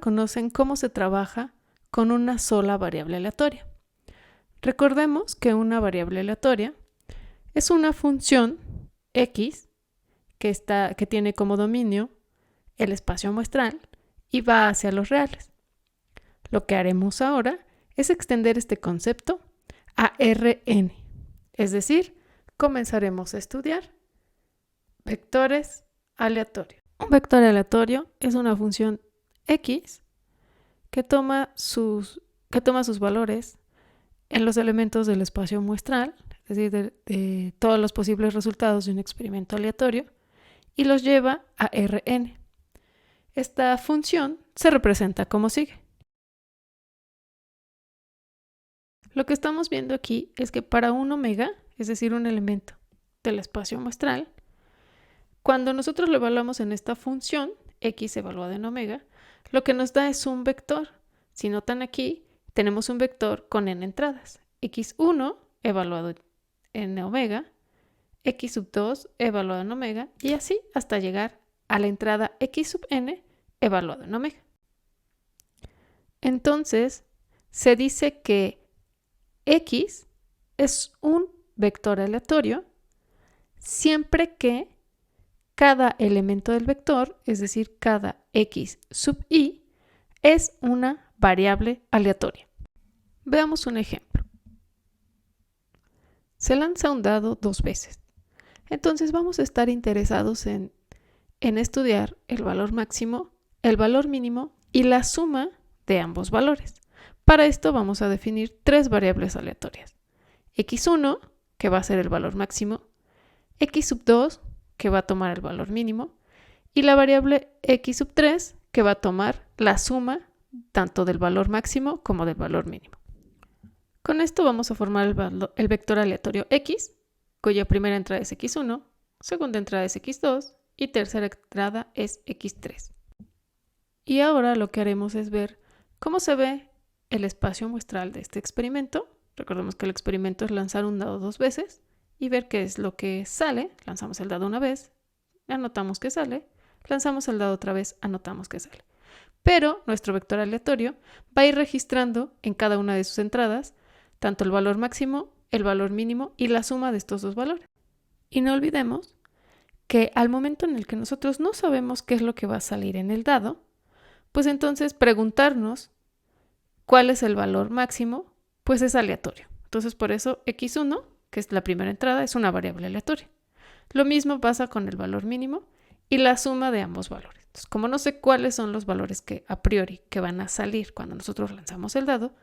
conocen cómo se trabaja con una sola variable aleatoria. Recordemos que una variable aleatoria es una función x que tiene como dominio el espacio muestral y va hacia los reales. Lo que haremos ahora es extender este concepto a Rn, es decir, comenzaremos a estudiar vectores aleatorios. Un vector aleatorio es una función x que toma sus valores en los elementos del espacio muestral, es decir, de todos los posibles resultados de un experimento aleatorio, y los lleva a Rn. Esta función se representa como sigue. Lo que estamos viendo aquí es que para un omega, es decir, un elemento del espacio muestral, cuando nosotros lo evaluamos en esta función, x evaluada en omega, lo que nos da es un vector. Si notan aquí, tenemos un vector con n entradas. x1 evaluado en omega, x sub 2 evaluado en omega, y así hasta llegar a la entrada x sub n evaluado en omega. Entonces, se dice que x es un vector aleatorio siempre que cada elemento del vector, es decir, cada x sub i, es una variable aleatoria. Veamos un ejemplo. Se lanza un dado 2 veces. Entonces vamos a estar interesados en estudiar el valor máximo, el valor mínimo y la suma de ambos valores. Para esto vamos a definir 3 variables aleatorias. x1, que va a ser el valor máximo, x sub 2, que va a tomar el valor mínimo, y la variable x sub 3, que va a tomar la suma tanto del valor máximo como del valor mínimo. Con esto vamos a formar el vector aleatorio x, cuya primera entrada es x1, segunda entrada es x2 y tercera entrada es x3. Y ahora lo que haremos es ver cómo se ve el espacio muestral de este experimento. Recordemos que el experimento es lanzar un dado 2 veces y ver qué es lo que sale. Lanzamos el dado una vez, anotamos que sale, lanzamos el dado otra vez, anotamos que sale. Pero nuestro vector aleatorio va a ir registrando en cada una de sus entradas tanto el valor máximo, el valor mínimo y la suma de estos dos valores. Y no olvidemos que al momento en el que nosotros no sabemos qué es lo que va a salir en el dado, pues entonces preguntarnos cuál es el valor máximo, pues es aleatorio. Entonces por eso x1, que es la primera entrada, es una variable aleatoria. Lo mismo pasa con el valor mínimo y la suma de ambos valores. Entonces, como no sé cuáles son los valores que a priori que van a salir cuando nosotros lanzamos el dado,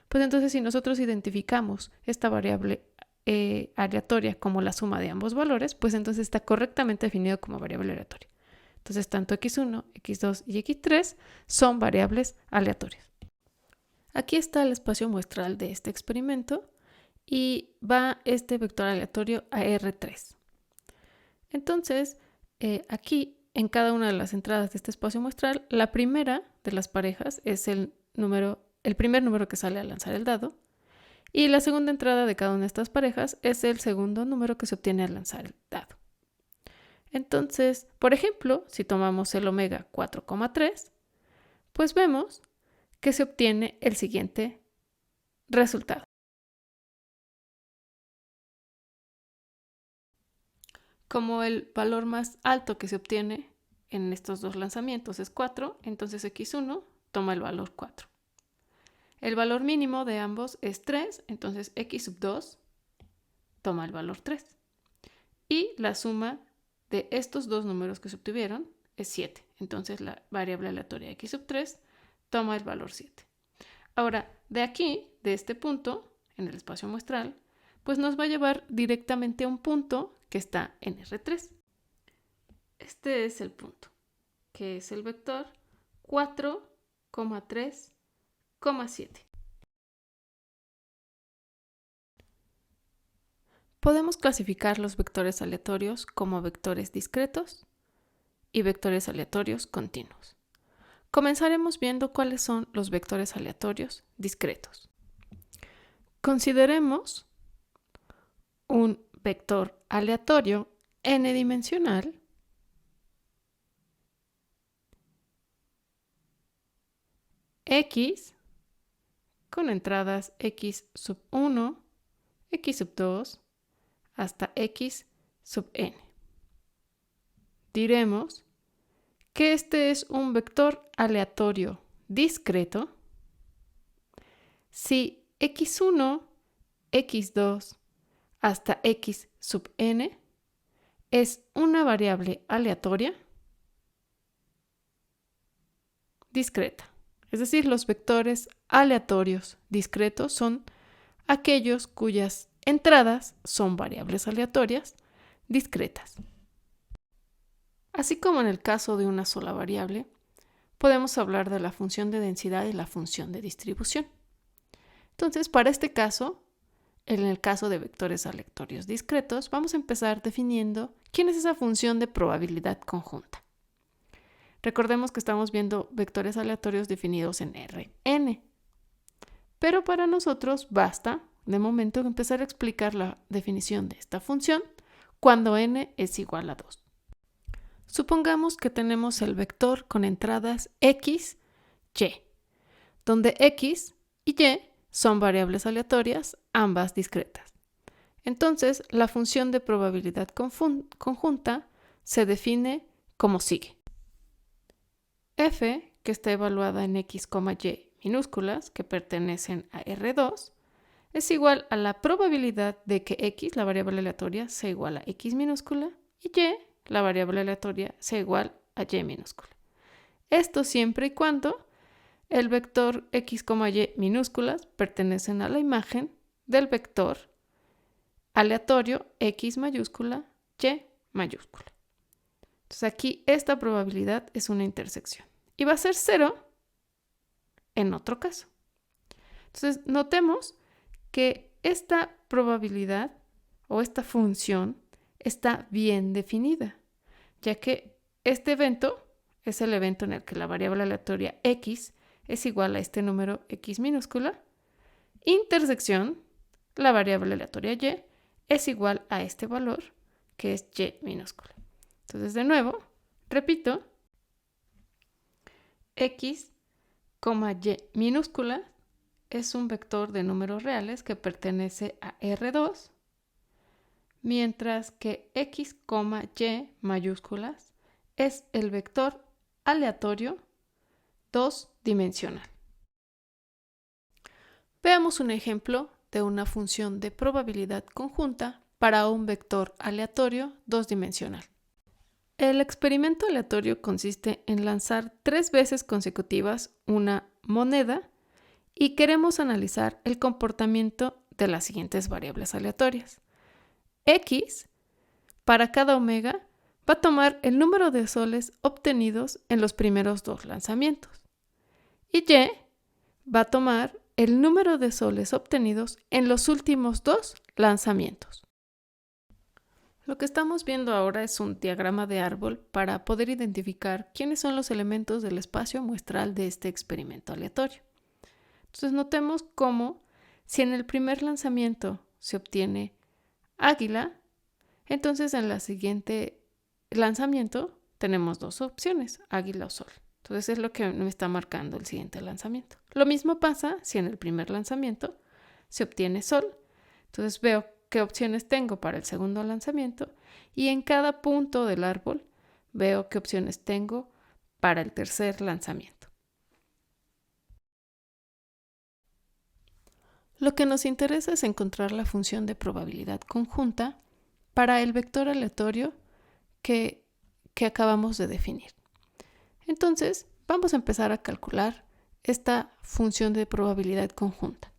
pues entonces si nosotros identificamos esta variable aleatoria como la suma de ambos valores, pues entonces está correctamente definido como variable aleatoria. Entonces tanto x1, x2 y x3 son variables aleatorias. Aquí está el espacio muestral de este experimento y va este vector aleatorio a R3. Entonces, aquí en cada una de las entradas de este espacio muestral, la primera de las parejas es el primer número que sale al lanzar el dado, y la segunda entrada de cada una de estas parejas es el segundo número que se obtiene al lanzar el dado. Entonces, por ejemplo, si tomamos el omega 4,3, pues vemos que se obtiene el siguiente resultado. Como el valor más alto que se obtiene en estos dos lanzamientos es 4, entonces x1 toma el valor 4. El valor mínimo de ambos es 3, entonces x sub 2 toma el valor 3. Y la suma de estos dos números que se obtuvieron es 7. Entonces la variable aleatoria x sub 3 toma el valor 7. Ahora, de aquí, de este punto, en el espacio muestral, pues nos va a llevar directamente a un punto que está en R3. Este es el punto, que es el vector 4,3,7. Podemos clasificar los vectores aleatorios como vectores discretos y vectores aleatorios continuos. Comenzaremos viendo cuáles son los vectores aleatorios discretos. Consideremos un vector aleatorio n-dimensional X con entradas X sub 1, X sub 2, hasta X sub n. Diremos que este es un vector aleatorio discreto si X1, X2 hasta X sub n es una variable aleatoria discreta. Es decir, los vectores aleatorios discretos son aquellos cuyas entradas son variables aleatorias discretas. Así como en el caso de una sola variable, podemos hablar de la función de densidad y la función de distribución. Entonces, para este caso, en el caso de vectores aleatorios discretos, vamos a empezar definiendo quién es esa función de probabilidad conjunta. Recordemos que estamos viendo vectores aleatorios definidos en Rn. Pero para nosotros basta, de momento, empezar a explicar la definición de esta función cuando n es igual a 2. Supongamos que tenemos el vector con entradas x, y, donde x y y son variables aleatorias, ambas discretas. Entonces, la función de probabilidad conjunta se define como sigue. F, que está evaluada en x, y minúsculas, que pertenecen a R2, es igual a la probabilidad de que x, la variable aleatoria, sea igual a x minúscula, y y, la variable aleatoria, sea igual a y minúscula. Esto siempre y cuando el vector x, y minúsculas pertenecen a la imagen del vector aleatorio x mayúscula, y mayúscula. Entonces aquí esta probabilidad es una intersección y va a ser 0 en otro caso. Entonces notemos que esta probabilidad o esta función está bien definida, ya que este evento es el evento en el que la variable aleatoria x es igual a este número x minúscula, intersección, la variable aleatoria y es igual a este valor que es y minúscula. Entonces, de nuevo, repito, x, y minúscula es un vector de números reales que pertenece a R2, mientras que x, y mayúsculas es el vector aleatorio 2-dimensional. Veamos un ejemplo de una función de probabilidad conjunta para un vector aleatorio 2-dimensional. El experimento aleatorio consiste en lanzar 3 veces consecutivas una moneda y queremos analizar el comportamiento de las siguientes variables aleatorias. X, para cada omega, va a tomar el número de soles obtenidos en los primeros 2 lanzamientos. Y Y va a tomar el número de soles obtenidos en los últimos 2 lanzamientos. Lo que estamos viendo ahora es un diagrama de árbol para poder identificar quiénes son los elementos del espacio muestral de este experimento aleatorio. Entonces notemos cómo si en el primer lanzamiento se obtiene águila, entonces en el siguiente lanzamiento tenemos 2 opciones, águila o sol. Entonces es lo que me está marcando el siguiente lanzamiento. Lo mismo pasa si en el primer lanzamiento se obtiene sol. Entonces veo qué opciones tengo para el segundo lanzamiento y en cada punto del árbol veo qué opciones tengo para el tercer lanzamiento. Lo que nos interesa es encontrar la función de probabilidad conjunta para el vector aleatorio que acabamos de definir. Entonces, vamos a empezar a calcular esta función de probabilidad conjunta.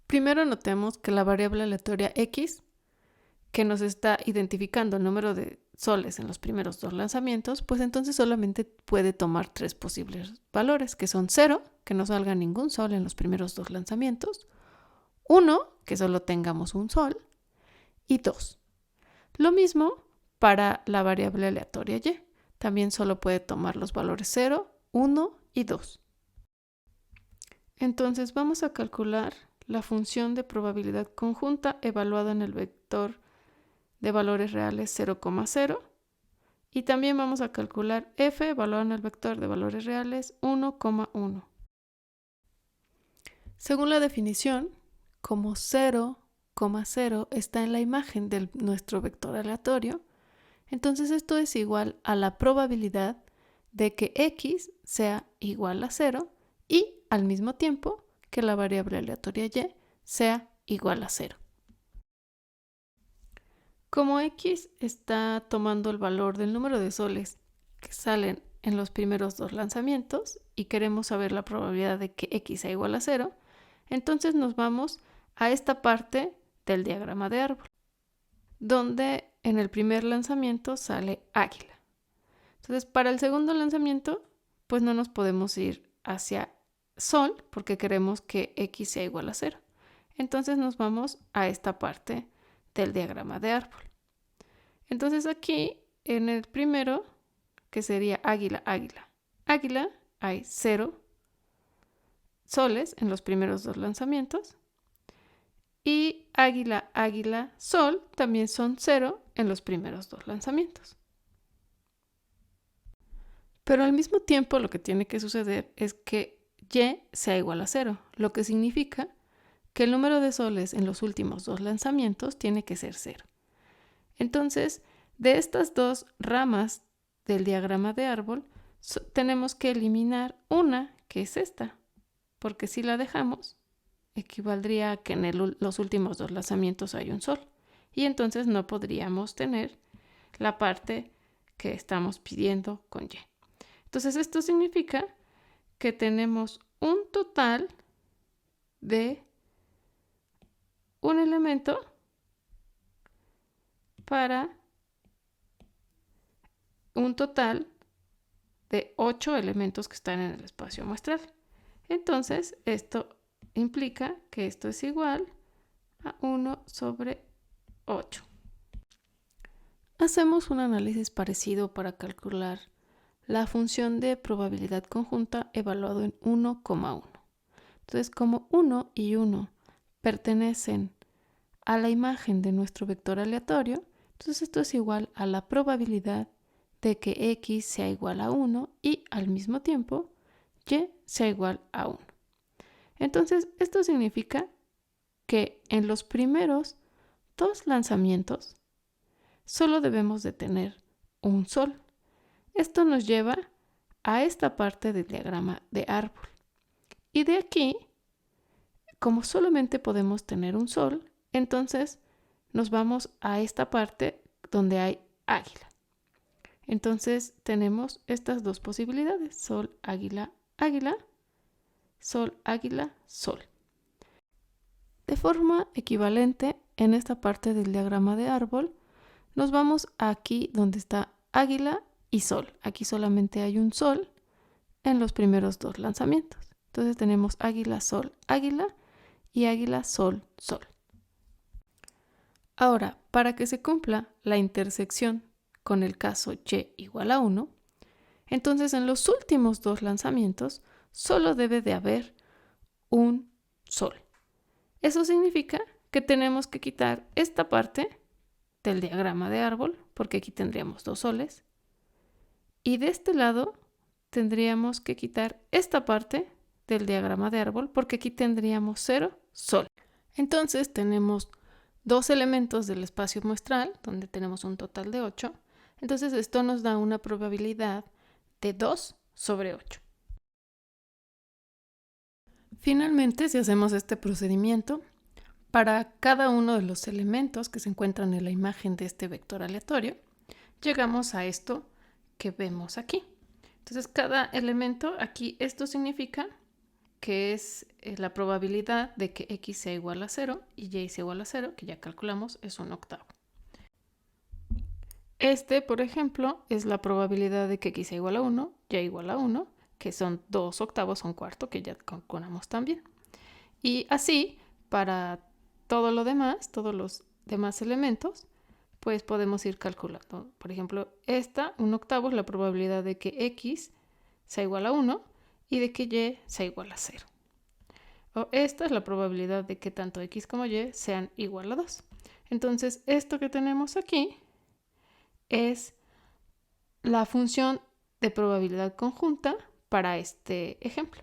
Primero notemos que la variable aleatoria x, que nos está identificando el número de soles en los primeros 2 lanzamientos, pues entonces solamente puede tomar 3 posibles valores, que son 0, que no salga ningún sol en los primeros 2 lanzamientos, 1, que solo tengamos un sol, y 2. Lo mismo para la variable aleatoria y. También solo puede tomar los valores 0, 1 y 2. Entonces vamos a calcular la función de probabilidad conjunta evaluada en el vector de valores reales 0,0 Y también vamos a calcular f, evaluado en el vector de valores reales, 1,1. Según la definición, como 0,0 está en la imagen de nuestro vector aleatorio, entonces esto es igual a la probabilidad de que x sea igual a 0 y al mismo tiempo que la variable aleatoria y sea igual a 0. Como x está tomando el valor del número de soles que salen en los primeros dos lanzamientos y queremos saber la probabilidad de que x sea igual a 0, entonces nos vamos a esta parte del diagrama de árbol, donde en el primer lanzamiento sale águila. Entonces, para el segundo lanzamiento, pues no nos podemos ir hacia sol porque queremos que x sea igual a 0. Entonces nos vamos a esta parte del diagrama de árbol. Entonces aquí, en el primero, que sería águila, águila, águila, hay 0 soles en los primeros dos lanzamientos. Y águila, águila, sol también son 0 en los primeros dos lanzamientos. Pero al mismo tiempo lo que tiene que suceder es que y sea igual a 0, lo que significa que el número de soles en los últimos dos lanzamientos tiene que ser 0. Entonces, de estas dos ramas del diagrama de árbol, tenemos que eliminar una, que es esta, porque si la dejamos, equivaldría a que en los últimos dos lanzamientos hay un sol, y entonces no podríamos tener la parte que estamos pidiendo con y. Entonces, esto significa que tenemos un total de un elemento para un total de 8 elementos que están en el espacio muestral. Entonces, esto implica que esto es igual a 1 sobre 8. Hacemos un análisis parecido para calcular la función de probabilidad conjunta evaluado en 1,1. Entonces, como 1 y 1 pertenecen a la imagen de nuestro vector aleatorio, entonces esto es igual a la probabilidad de que x sea igual a 1 y al mismo tiempo y sea igual a 1. Entonces, esto significa que en los primeros dos lanzamientos solo debemos de tener un sol. Esto nos lleva a esta parte del diagrama de árbol. Y de aquí, como solamente podemos tener un sol, entonces nos vamos a esta parte donde hay águila. Entonces tenemos estas dos posibilidades, sol, águila, águila, sol, águila, sol. De forma equivalente, en esta parte del diagrama de árbol, nos vamos aquí donde está águila y sol. Aquí solamente hay un sol en los primeros dos lanzamientos. Entonces tenemos águila, sol, águila y águila, sol, sol. Ahora, para que se cumpla la intersección con el caso y igual a 1, entonces en los últimos dos lanzamientos solo debe de haber un sol. Eso significa que tenemos que quitar esta parte del diagrama de árbol, porque aquí tendríamos dos soles, y de este lado tendríamos que quitar esta parte del diagrama de árbol, porque aquí tendríamos 0 sol. Entonces tenemos dos elementos del espacio muestral, donde tenemos un total de 8. Entonces esto nos da una probabilidad de 2 sobre 8. Finalmente, si hacemos este procedimiento, para cada uno de los elementos que se encuentran en la imagen de este vector aleatorio, llegamos a esto que vemos aquí. Entonces, cada elemento aquí, esto significa que es la probabilidad de que x sea igual a 0 y y sea igual a 0, que ya calculamos, es 1/8. Este, por ejemplo, es la probabilidad de que x sea igual a 1, y igual a 1, que son 2/8, un cuarto, que ya calculamos también. Y así, para todo lo demás, todos los demás elementos, pues podemos ir calculando. Por ejemplo, esta, 1/8, es la probabilidad de que x sea igual a 1 y de que y sea igual a 0. O esta es la probabilidad de que tanto x como y sean igual a 2. Entonces, esto que tenemos aquí es la función de probabilidad conjunta para este ejemplo.